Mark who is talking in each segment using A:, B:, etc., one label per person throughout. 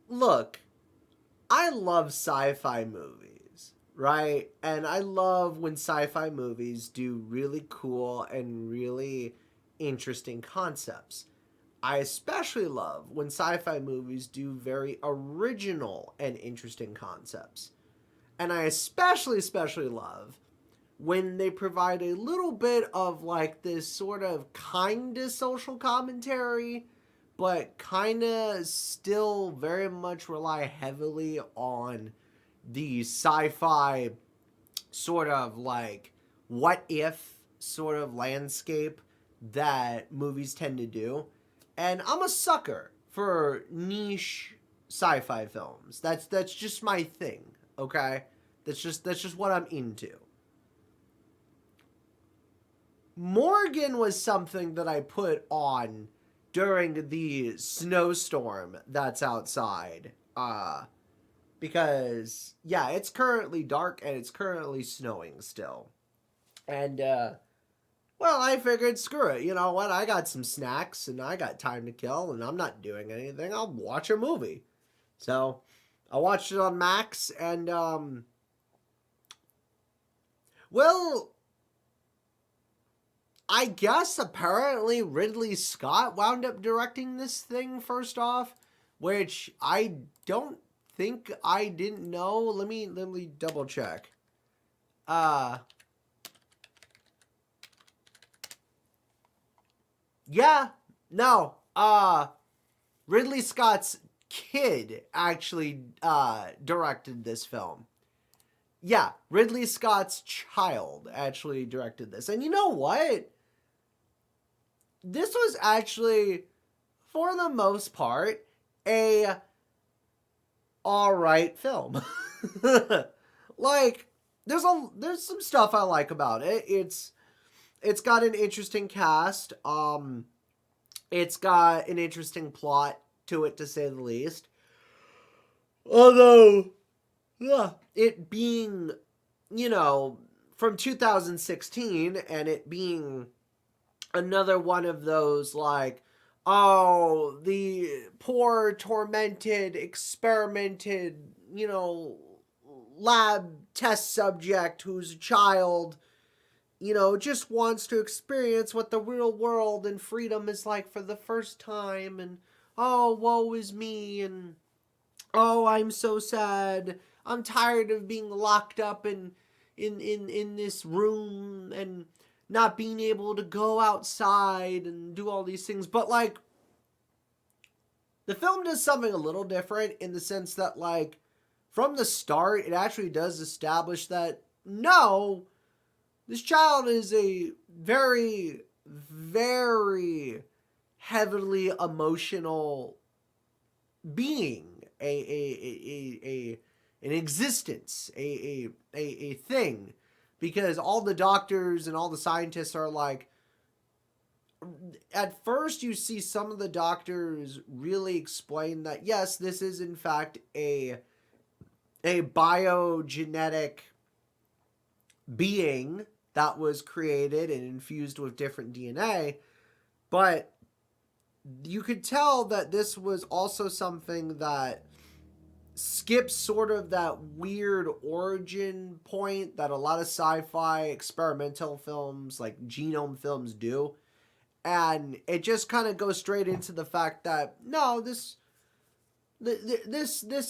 A: look, I love sci-fi movies, right? And I love when sci-fi movies do really cool and really interesting concepts. I especially love when sci-fi movies do very original and interesting concepts. And I especially love when they provide a little bit of like this sort of kind of social commentary, but kind of still very much rely heavily on the sci-fi sort of like what if sort of landscape that movies tend to do. And I'm a sucker for niche sci-fi films. That's just my thing, okay? That's just what I'm into. Morgan was something that I put on during the snowstorm that's outside. Because yeah, it's currently dark and it's currently snowing still. And well, I figured screw it. You know what? I got some snacks and I got time to kill and I'm not doing anything. I'll watch a movie. So, I watched it on Max and well, I guess apparently Ridley Scott wound up directing this thing first off, which I don't think I didn't know. Let me double check. Uh yeah, no. Ridley Scott's kid actually directed this film. Yeah, Ridley Scott's child actually directed this. And you know what? This was actually for the most part a all right film. Like there's some stuff I like about it. It's got an interesting cast. It's got an interesting plot to it to say the least. Although, yeah, it being, you know, from 2016 and it being another one of those like, oh, the poor tormented experimented, you know, lab test subject who's a child, you know, just wants to experience what the real world and freedom is like for the first time, and oh, woe is me, and oh, I'm so sad, I'm tired of being locked up in this room and not being able to go outside and do all these things. But like, the film does something a little different in the sense that like, from the start it actually does establish that no, this child is a very, very heavily emotional being, an existence, a thing, because all the doctors and all the scientists are like. At first, you see some of the doctors really explain that yes, this is in fact a biogenetic being that was created and infused with different DNA, but you could tell that this was also something that skips sort of that weird origin point that a lot of sci-fi experimental films like genome films do, and it just kind of goes straight into the fact that no, this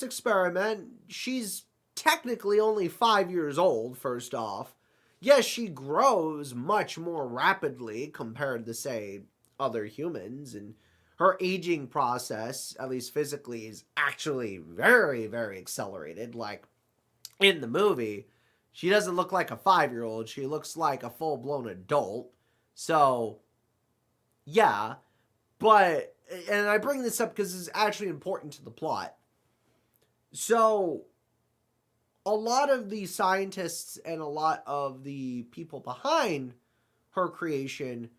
A: experiment, she's technically only 5 years old. First off, yes, she grows much more rapidly compared to say other humans, and her aging process, at least physically, is actually very very accelerated. Like in the movie, she doesn't look like a 5 year old; she looks like a full blown adult. So yeah, but and I bring this up because it's actually important to the plot. So a lot of the scientists and a lot of the people behind her creation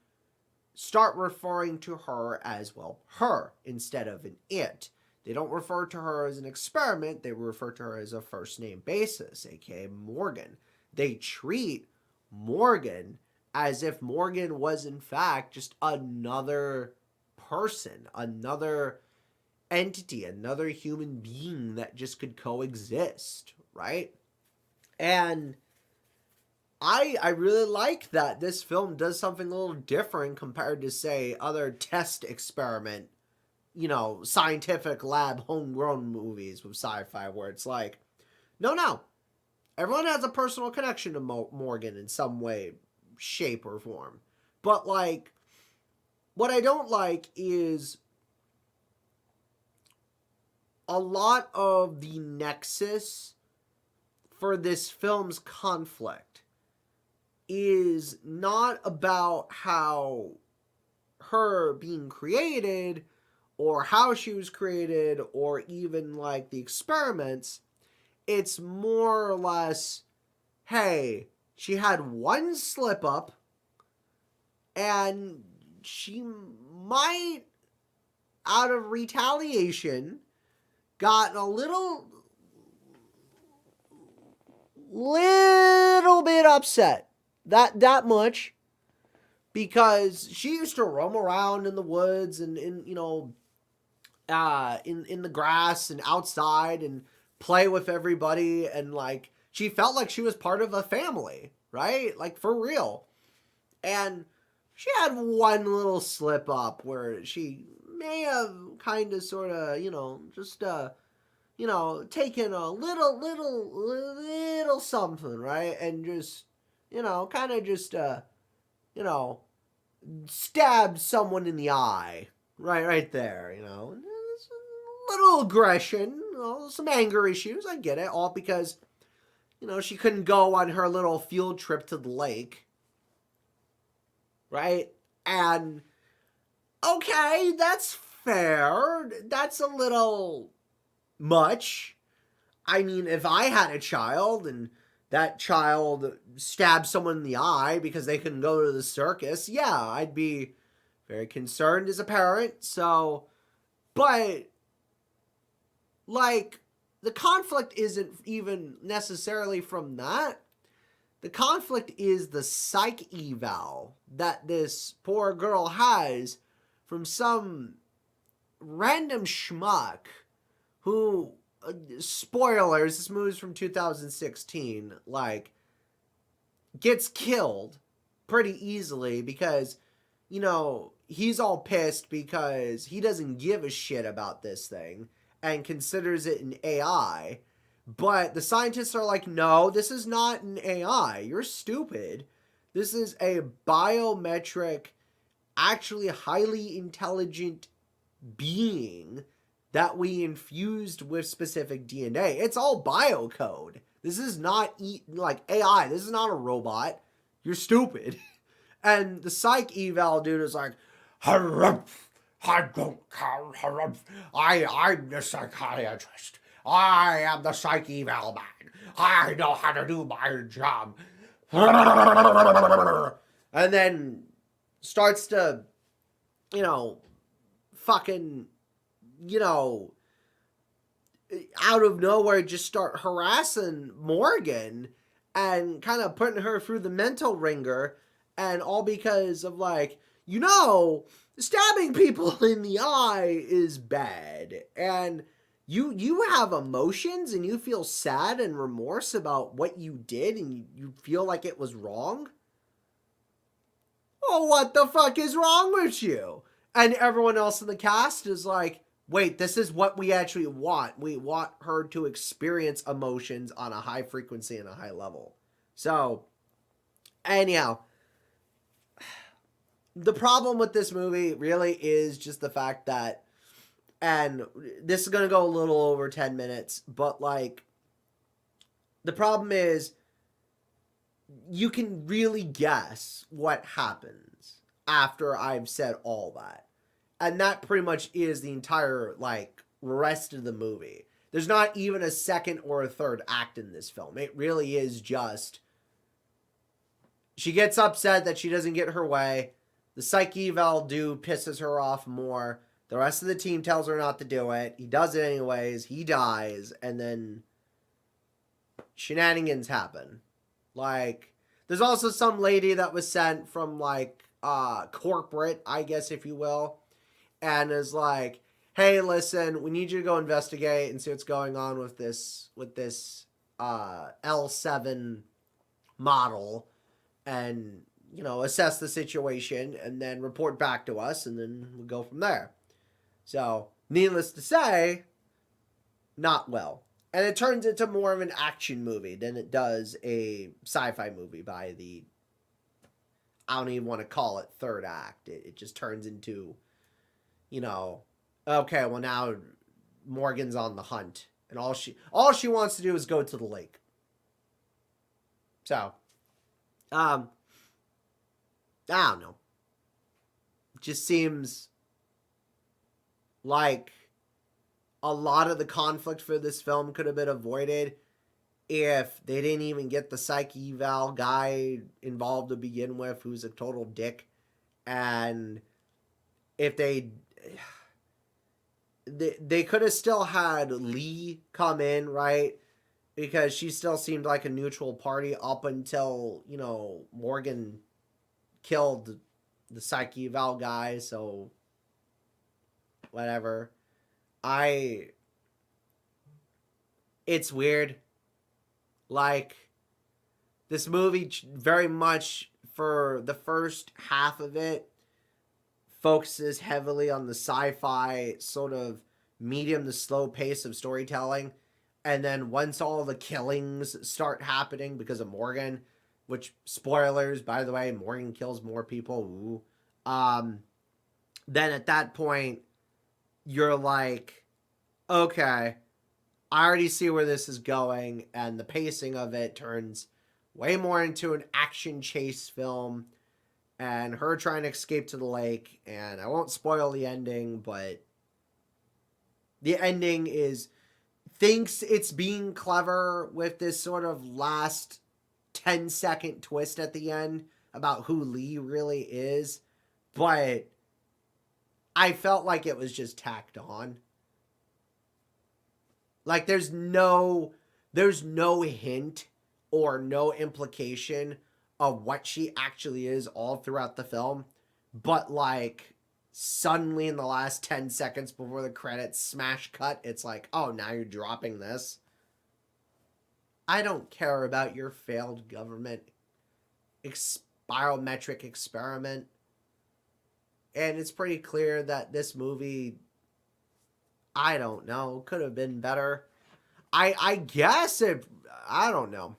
A: start referring to her as, well, her instead of an it. They don't refer to her as an experiment, they refer to her as a first name basis, aka Morgan. They treat Morgan as if Morgan was in fact just another person, another entity, another human being that just could coexist, right? And I really like that this film does something a little different compared to, say, other test experiment, scientific lab homegrown movies with sci-fi, where it's like, no, everyone has a personal connection to Morgan in some way, shape, or form. But, like, what I don't like is a lot of the nexus for this film's conflict is not about how her being created or how she was created or even like the experiments. It's more or less, hey, she had one slip up and she might, out of retaliation, got a little bit upset. That much, because she used to roam around in the woods and in the grass and outside and play with everybody, and like she felt like she was part of a family, right? Like for real. And she had one little slip up where she may have kind of sort of, just taken a little something, right? And just, kind of just you know, stabbed someone in the eye, right there, little aggression, some anger issues. I get it, all because she couldn't go on her little field trip to the lake, right? And okay, that's fair. That's a little much. I mean, if I had a child and that child stabbed someone in the eye because they couldn't go to the circus, yeah, I'd be very concerned as a parent. So, but like, the conflict isn't even necessarily from that. The conflict is the psych eval that this poor girl has from some random schmuck who, spoilers, this movie's from 2016, like, gets killed pretty easily because, he's all pissed because he doesn't give a shit about this thing and considers it an AI. But the scientists are like, no, this is not an AI. You're stupid. This is a biometric, actually highly intelligent being that we infused with specific DNA. It's all biocode. This is not like AI. This is not a robot. You're stupid. And the psych eval dude is like, harumph, I don't care, harumph. I'm the psychiatrist. I am the psych eval man. I know how to do my job. And then starts to, fucking, out of nowhere just start harassing Morgan and kind of putting her through the mental ringer, and all because of like, stabbing people in the eye is bad, and you have emotions and you feel sad and remorse about what you did and you feel like it was wrong. Oh, what the fuck is wrong with you? And everyone else in the cast is like, wait, this is what we actually want. We want her to experience emotions on a high frequency and a high level. So, anyhow, the problem with this movie really is just the fact that, and this is going to go a little over 10 minutes, but like, the problem is you can really guess what happens after I've said all that. And that pretty much is the entire, like, rest of the movie. There's not even a second or a third act in this film. It really is just, she gets upset that she doesn't get her way. The psych eval dude pisses her off more. The rest of the team tells her not to do it. He does it anyways. He dies. And then shenanigans happen. Like, there's also some lady that was sent from, like, corporate, I guess, if you will, and is like, hey, listen, we need you to go investigate and see what's going on with this L7 model, and assess the situation and then report back to us, and then we'll go from there. So, needless to say, not well. And it turns into more of an action movie than it does a sci-fi movie by the, I don't even want to call it third act. It just turns into, okay, well now Morgan's on the hunt, and all she wants to do is go to the lake. So, I don't know. It just seems like a lot of the conflict for this film could have been avoided if they didn't even get the psych eval guy involved to begin with, who's a total dick. And if they could have still had Lee come in, right? Because she still seemed like a neutral party up until, Morgan killed the psych eval guy, so whatever. It's weird. Like, this movie very much, for the first half of it, focuses heavily on the sci-fi sort of medium to slow pace of storytelling. And then once all the killings start happening because of Morgan, which, spoilers, by the way, Morgan kills more people. Then at that point, you're like, okay, I already see where this is going, and the pacing of it turns way more into an action chase film, and her trying to escape to the lake, and I won't spoil the ending, but the ending thinks it's being clever with this sort of last 10-second twist at the end about who Lee really is, but I felt like it was just tacked on. Like, there's no hint or no implication of what she actually is all throughout the film, but like suddenly in the last 10 seconds before the credits smash cut, it's like, oh, now you're dropping this. I don't care about your failed government biometric experiment. And it's pretty clear that this movie, I don't know, could have been better. I guess I don't know.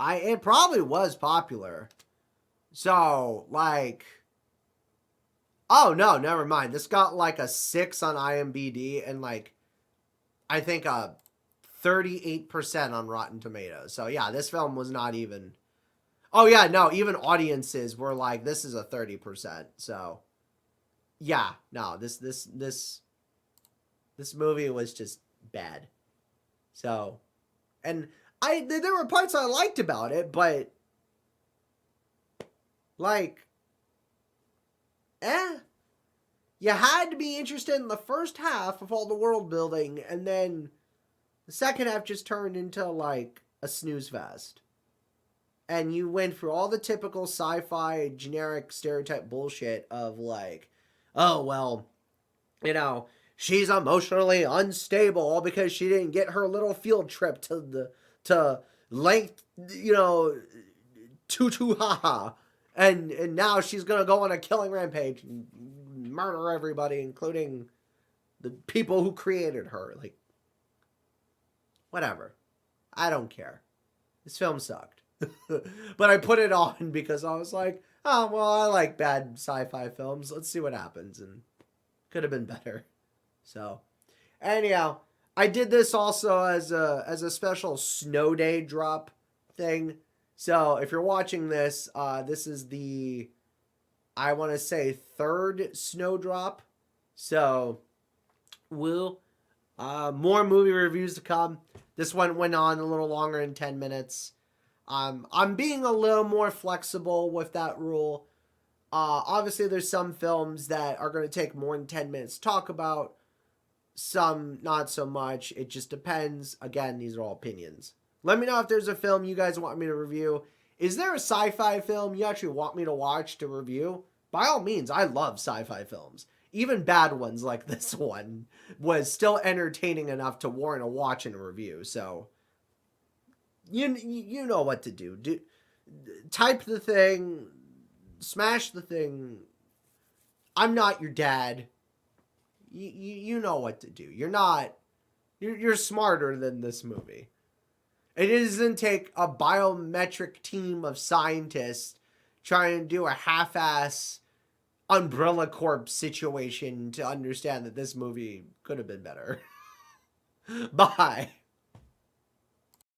A: It probably was popular. So, like, oh no, never mind. This got like a 6 on IMDb and like, I think a 38% on Rotten Tomatoes. So yeah, this film was not even, oh yeah, no, even audiences were like, this is a 30%. So yeah, no, this movie was just bad. So, and there were parts I liked about it, but like, you had to be interested in the first half of all the world building, and then the second half just turned into like a snooze fest. And you went through all the typical sci-fi generic stereotype bullshit of like, oh well, she's emotionally unstable because she didn't get her little field trip to Lake, Tutuhaha, and now she's gonna go on a killing rampage and murder everybody, including the people who created her. Like, whatever, I don't care. This film sucked, but I put it on because I was like, oh well, I like bad sci-fi films. Let's see what happens, and could have been better. So, anyhow, I did this also as a special snow day drop thing. So, if you're watching this, this is the, I want to say, third snow drop. So, more movie reviews to come. This one went on a little longer than 10 minutes. I'm being a little more flexible with that rule. Obviously, there's some films that are going to take more than 10 minutes to talk about. Some not so much. It just depends. Again, these are all opinions. Let me know if there's a film you guys want me to review. Is there a sci-fi film you actually want me to watch to review? By all means, I love sci-fi films. even bad ones like this one, was still entertaining enough to warrant a watch and a review. So you know what to do. Type the thing, smash the thing. I'm not your dad. You know what to do. You're smarter than this movie. It doesn't take a biometric team of scientists trying to do a half-ass Umbrella Corp situation to understand that this movie could have been better. Bye.